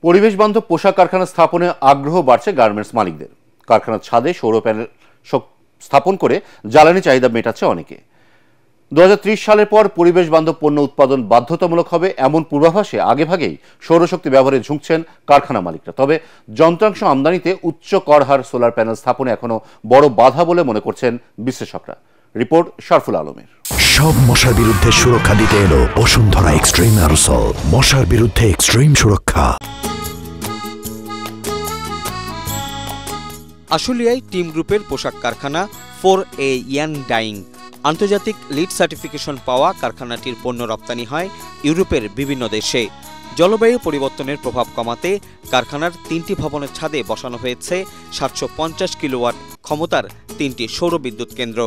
পরিবেশ বান্ধব পোশাক কারখানা স্থাপনে আগ্রহ বাড়ছে গার্মেন্টস মালিকদের। কারখানার ছাদে সৌর প্যানেল স্থাপন করে জ্বালানি চাহিদা মেটাচ্ছে অনেকে। 2030 সালের পর পরিবেশ বান্ধব পণ্য উৎপাদন বাধ্যতামূলক হবে এমন পূর্বাভাসে আগেভাগেই সৌরশক্তি ব্যবহারে ঝুঁকছেন কারখানা মালিকরা। তবে যন্ত্রাংশ আমদানিতে উচ্চ কর হার সোলার প্যানেল স্থাপনে এখনো বড় বাধা বলে মনে করছেন বিশ্লেষকরা। রিপোর্ট শরফুল আলমের। সব মশার বিরুদ্ধে সুরক্ষা দিতে এলো বসুন্ধরা এক্সট্রিম অ্যারোসল, মশার বিরুদ্ধে এক্সট্রিম সুরক্ষা। আশুলিয়ায় টিম গ্রুপের পোশাক কারখানা 4A ইয়ান ডাইং আন্তর্জাতিক লিড সার্টিফিকেশন পাওয়া কারখানাটির পণ্য রপ্তানি হয় ইউরোপের বিভিন্ন দেশে। জলবায়ু পরিবর্তনের প্রভাব কমাতে কারখানার 3টি ভবনের ছাদে বসানো হয়েছে 750 কিলোওয়াট ক্ষমতার 3টি সৌর বিদ্যুৎ কেন্দ্র।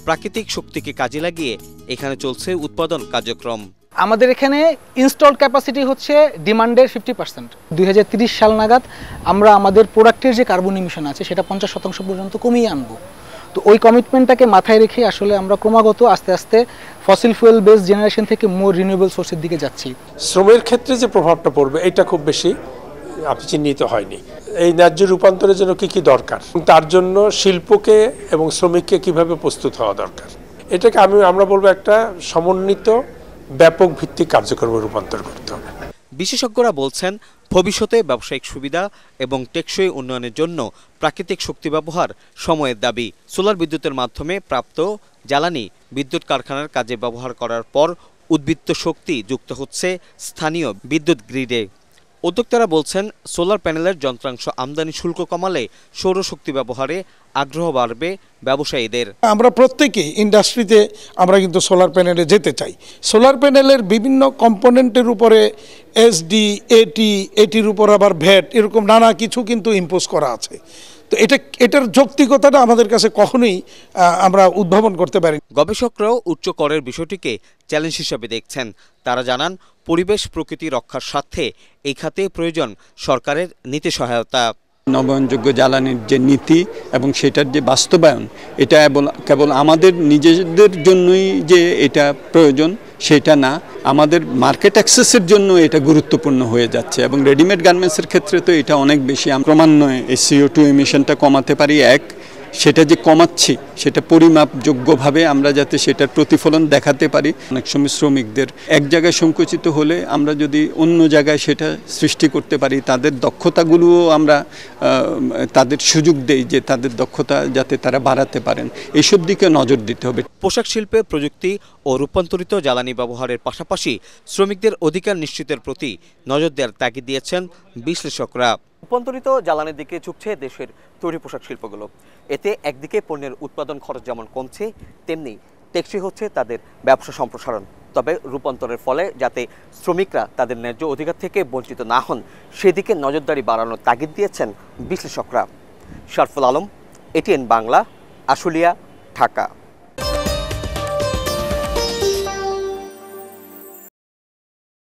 প্রাকৃতিক শক্তিকে কাজে লাগিয়ে এখানে চলছে উৎপাদন কার্যক্রম। আমাদের এখানে ইনস্টলড ক্যাপাসিটি হচ্ছে ডিমান্ডের 50%। 2030 সাল নাগাদ আমরা আমাদের প্রোডাক্টের যে কার্বন ইমিশন আছে সেটা 50% পর্যন্ত কমিয়ে আনবো। তো ওই কমিটমেন্টটাকে মাথায় রেখে আসলে আমরা ক্রমাগত আস্তে আস্তে ফসিল ফুয়েল বেস জেনারেশন থেকে মোর রিনিউয়েবল সোর্সের দিকে যাচ্ছি। শ্রমের ক্ষেত্রে যে প্রভাবটা পড়বে এটা খুব বেশি চিহ্নিত হয়নি। এই ন্যায্য রূপান্তরের জন্য কি দরকার, তার জন্য শিল্পকে এবং শ্রমিককে কিভাবে প্রস্তুত হওয়া দরকার, এটাকে আমরা বলবো একটা সমন্বিত ব্যাপক ভিত্তিক কার্যক্রমে রূপান্তর করতে হবে। বিশেষজ্ঞরা বলছেন ভবিষ্যতে ব্যবসায়িক সুবিধা এবং টেকসই উন্নয়নের জন্য প্রাকৃতিক শক্তি ব্যবহার সময়ের দাবি। সোলার বিদ্যুতের মাধ্যমে প্রাপ্ত জ্বালানি বিদ্যুৎ কারখানার কাজে ব্যবহার করার পর উদ্বৃত্ত শক্তি যুক্ত হচ্ছে স্থানীয় বিদ্যুৎ গ্রিডে। উদ্যোক্তারা বলছেন সোলার প্যানেলের যন্ত্রাংশ আমদানি শুল্ক কমালে সৌরশক্তি ব্যবহারে আগ্রহ বাড়বে ব্যবসায়ীদের। আমরা প্রত্যেকেই ইন্ডাস্ট্রিতে আমরা কিন্তু সোলার প্যানেলে যেতে চাই। সোলার প্যানেলের বিভিন্ন কম্পোনেন্টের উপরে এসডি, এটির উপর আবার ভ্যাট, এরকম নানা কিছু কিন্তু ইম্পোজ করা আছে। তো এটার যৌক্তিকতাটা আমাদের কাছে কখনোই আমরা উদ্ভাবন করতে পারি। গবেষকরাও উচ্চ করের বিষয়টিকে চ্যালেঞ্জ হিসেবে দেখছেন। তারা জানান পরিবেশ প্রকৃতি রক্ষার স্বার্থে এই খাতে প্রয়োজন সরকারের নীতি সহায়তা। নবায়নযোগ্য জ্বালানির যে নীতি এবং সেটার যে বাস্তবায়ন, এটা কেবল আমাদের নিজেদের জন্যই যে এটা প্রয়োজন সেটা না, আমাদের মার্কেট অ্যাক্সেসের জন্য এটা গুরুত্বপূর্ণ হয়ে যাচ্ছে। এবং রেডিমেড গার্মেন্টসের ক্ষেত্রে তো এটা অনেক বেশি। ক্রমান্বয়ে এই CO2 এমিশনটা কমাতে পারি, সেটা যে কমাচ্ছি সেটা পরিমাপযোগ্যভাবে আমরা যাতে সেটার প্রতিফলন দেখাতে পারি। অনেক সময় শ্রমিকদের এক জায়গায় সংকুচিত হলে আমরা যদি অন্য জায়গায় সেটা সৃষ্টি করতে পারি, তাদের দক্ষতাগুলোও আমরা তাদের সুযোগ দেই যে তাদের দক্ষতা যাতে তারা বাড়াতে পারেন, এইসব দিকে নজর দিতে হবে। পোশাক শিল্পে প্রযুক্তি ও রূপান্তরিত জ্বালানি ব্যবহারের পাশাপাশি শ্রমিকদের অধিকার নিশ্চিতের প্রতি নজর দেওয়ার তাগিদ দিয়েছেন বিশ্লেষকরা। রূপান্তরিত জ্বালানির দিকে ঝুঁকছে দেশের তৈরি পোশাক শিল্পগুলো। এতে একদিকে পণ্যের উৎপাদন খরচ যেমন কমছে, তেমনি টেকসই হচ্ছে তাদের ব্যবসা সম্প্রসারণ। তবে রূপান্তরের ফলে যাতে শ্রমিকরা তাদের ন্যায্য অধিকার থেকে বঞ্চিত না হন, সেদিকে নজরদারি বাড়ানোর তাগিদ দিয়েছেন বিশ্লেষকরা। শরফুল আলম, ATN বাংলা, আশুলিয়া, ঢাকা।